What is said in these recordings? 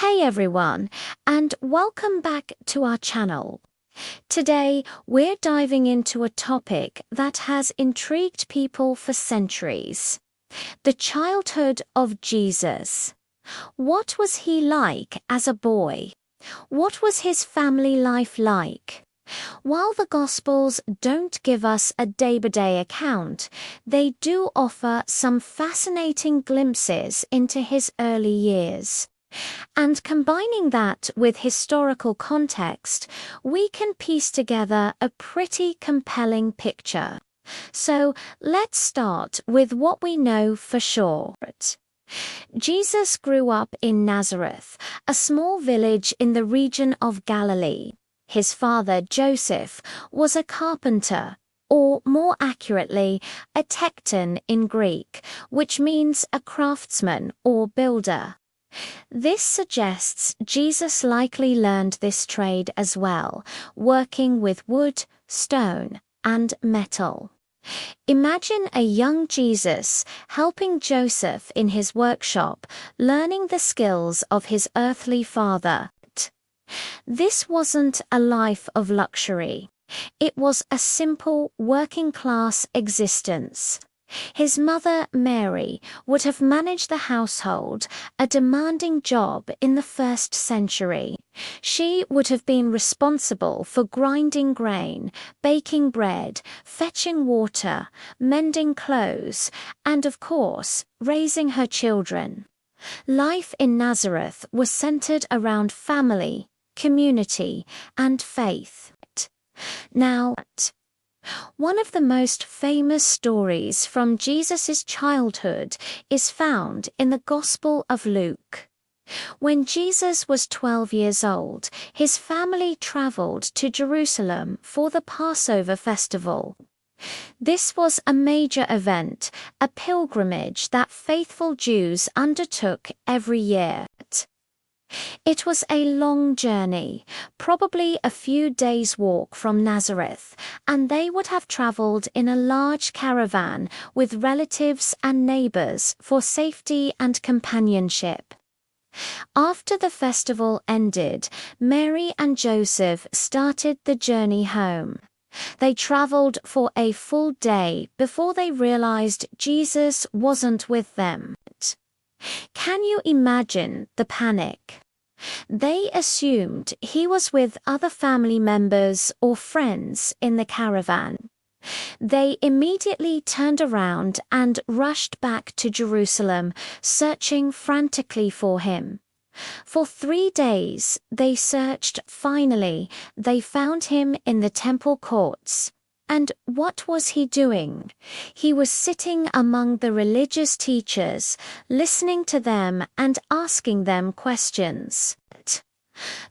Hey everyone, and welcome back to our channel. Today, we're diving into a topic that has intrigued people for centuries: the childhood of Jesus. What was he like as a boy? What was his family life like? While the Gospels don't give us a day-by-day account, they do offer some fascinating glimpses into his early years. And combining that with historical context, we can piece together a pretty compelling picture. So let's start with what we know for sure. Jesus grew up in Nazareth, a small village in the region of Galilee. His father, Joseph, was a carpenter, or more accurately, a tekton in Greek, which means a craftsman or builder. This suggests Jesus likely learned this trade as well, working with wood, stone, and metal. Imagine a young Jesus helping Joseph in his workshop, learning the skills of his earthly father. This wasn't a life of luxury. It was a simple, working-class existence. His mother, Mary, would have managed the household, a demanding job in the first century. She would have been responsible for grinding grain, baking bread, fetching water, mending clothes, and of course, raising her children. Life in Nazareth was centered around family, community, and faith. Now, one of the most famous stories from Jesus' childhood is found in the Gospel of Luke. When Jesus was 12 years old, his family traveled to Jerusalem for the Passover festival. This was a major event, a pilgrimage that faithful Jews undertook every year. It was a long journey, probably a few days' walk from Nazareth, and they would have traveled in a large caravan with relatives and neighbors for safety and companionship. After the festival ended, Mary and Joseph started the journey home. They traveled for a full day before they realized Jesus wasn't with them. Can you imagine the panic? They assumed he was with other family members or friends in the caravan. They immediately turned around and rushed back to Jerusalem, searching frantically for him. For 3 days they searched. Finally, they found him in the temple courts. And what was he doing? He was sitting among the religious teachers, listening to them and asking them questions.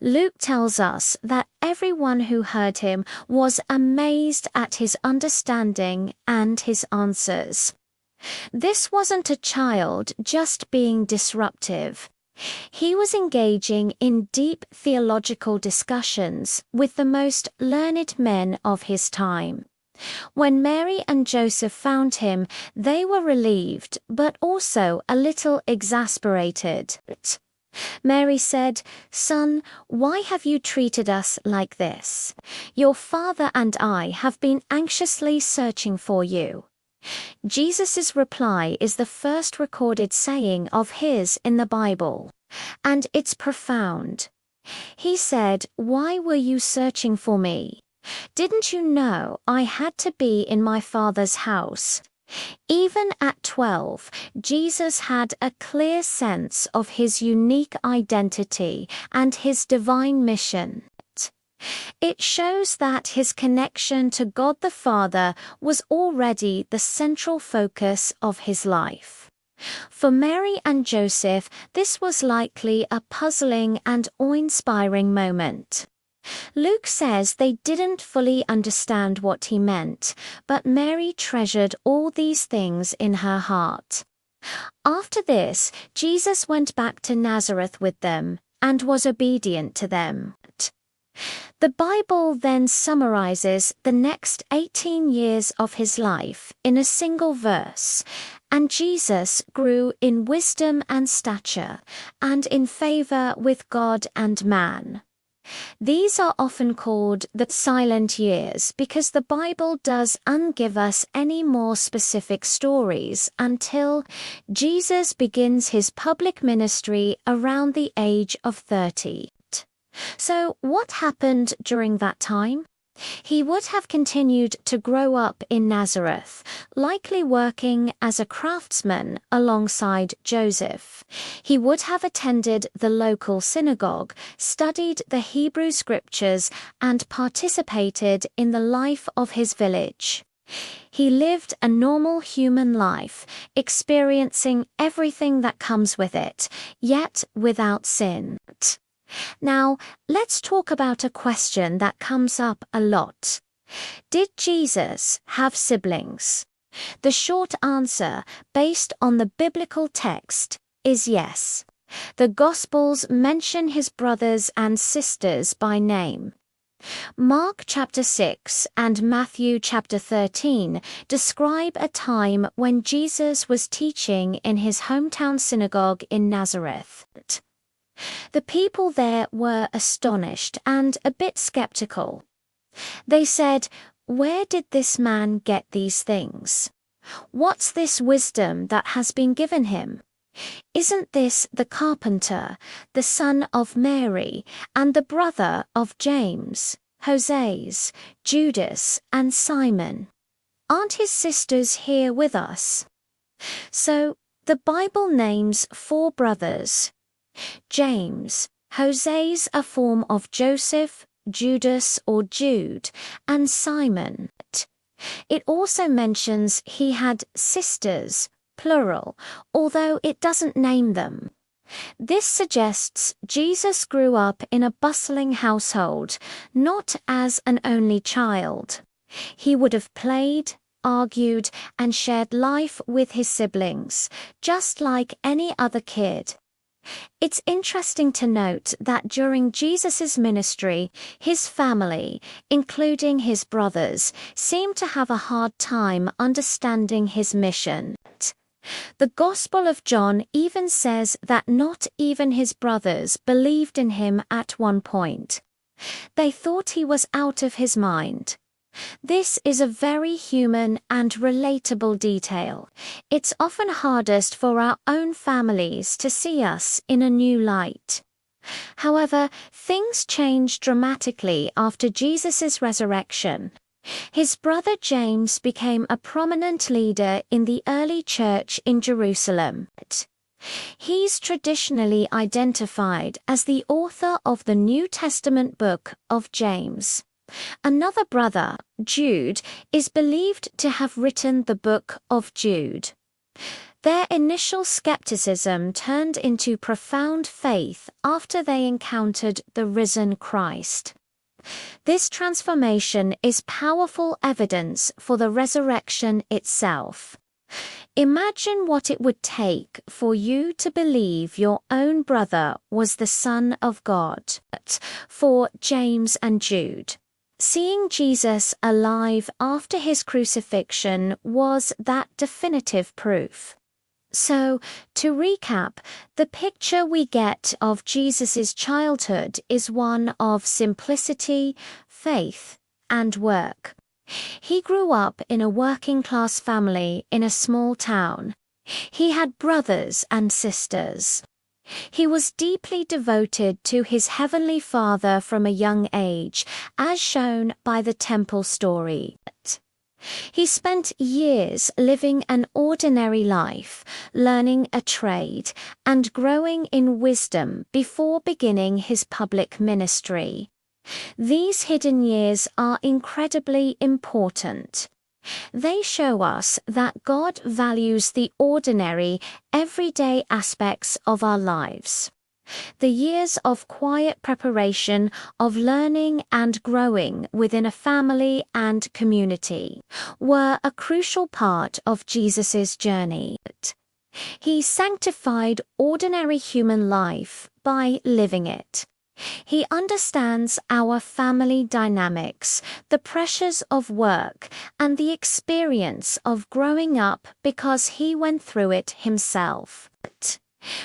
Luke tells us that everyone who heard him was amazed at his understanding and his answers. This wasn't a child just being disruptive. He was engaging in deep theological discussions with the most learned men of his time. When Mary and Joseph found him, they were relieved, but also a little exasperated. Mary said, "Son, why have you treated us like this? Your father and I have been anxiously searching for you." Jesus' reply is the first recorded saying of his in the Bible, and it's profound. He said, "Why were you searching for me? Didn't you know I had to be in my Father's house?" Even at 12, Jesus had a clear sense of his unique identity and his divine mission. It shows that his connection to God the Father was already the central focus of his life. For Mary and Joseph, this was likely a puzzling and awe-inspiring moment. Luke says they didn't fully understand what he meant, but Mary treasured all these things in her heart. After this, Jesus went back to Nazareth with them and was obedient to them. The Bible then summarizes the next 18 years of his life in a single verse, And Jesus grew in wisdom and stature, and in favor with God and man. These are often called the silent years because the Bible doesn't give us any more specific stories until Jesus begins his public ministry around the age of 30. So, what happened during that time? He would have continued to grow up in Nazareth, likely working as a craftsman alongside Joseph. He would have attended the local synagogue, studied the Hebrew scriptures, and participated in the life of his village. He lived a normal human life, experiencing everything that comes with it, yet without sin. Now, let's talk about a question that comes up a lot. Did Jesus have siblings? The short answer, based on the biblical text, is yes. The Gospels mention his brothers and sisters by name. Mark chapter 6 and Matthew chapter 13 describe a time when Jesus was teaching in his hometown synagogue in Nazareth. The people there were astonished and a bit skeptical. They said, "Where did this man get these things? What's this wisdom that has been given him? Isn't this the carpenter, the son of Mary, and the brother of James, Joses, Judas, and Simon? Aren't his sisters here with us?" So, the Bible names 4 brothers. James, Joses, a form of Joseph, Judas or Jude, and Simon. It also mentions he had sisters, plural, although it doesn't name them. This suggests Jesus grew up in a bustling household, not as an only child. He would have played, argued, and shared life with his siblings, just like any other kid. It's interesting to note that during Jesus' ministry, his family, including his brothers, seemed to have a hard time understanding his mission. The Gospel of John even says that not even his brothers believed in him at one point. They thought he was out of his mind. This is a very human and relatable detail. It's often hardest for our own families to see us in a new light. However, things changed dramatically after Jesus' resurrection. His brother James became a prominent leader in the early church in Jerusalem. He's traditionally identified as the author of the New Testament book of James. Another brother, Jude, is believed to have written the book of Jude. Their initial skepticism turned into profound faith after they encountered the risen Christ. This transformation is powerful evidence for the resurrection itself. Imagine what it would take for you to believe your own brother was the Son of God. For James and Jude, seeing Jesus alive after his crucifixion was that definitive proof. So, to recap, the picture we get of Jesus' childhood is one of simplicity, faith, and work. He grew up in a working-class family in a small town. He had brothers and sisters. He was deeply devoted to his heavenly Father from a young age, as shown by the temple story. He spent years living an ordinary life, learning a trade, and growing in wisdom before beginning his public ministry. These hidden years are incredibly important. They show us that God values the ordinary, everyday aspects of our lives. The years of quiet preparation, of learning and growing within a family and community, were a crucial part of Jesus' journey. He sanctified ordinary human life by living it. He understands our family dynamics, the pressures of work, and the experience of growing up because he went through it himself.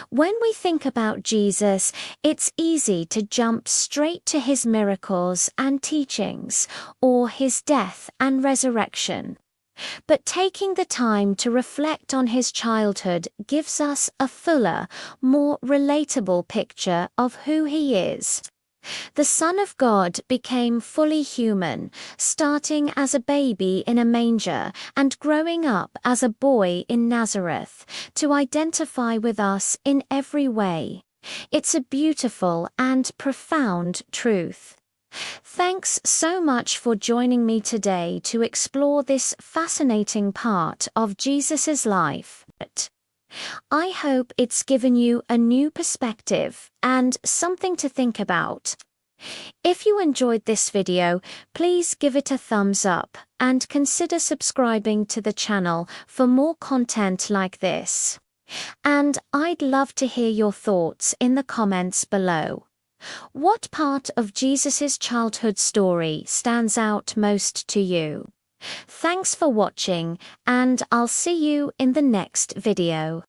When we think about Jesus, it's easy to jump straight to his miracles and teachings, or his death and resurrection. But taking the time to reflect on his childhood gives us a fuller, more relatable picture of who he is. The Son of God became fully human, starting as a baby in a manger and growing up as a boy in Nazareth, to identify with us in every way. It's a beautiful and profound truth. Thanks so much for joining me today to explore this fascinating part of Jesus' life. I hope it's given you a new perspective and something to think about. If you enjoyed this video, please give it a thumbs up and consider subscribing to the channel for more content like this. And I'd love to hear your thoughts in the comments below. What part of Jesus' childhood story stands out most to you? Thanks for watching, and I'll see you in the next video.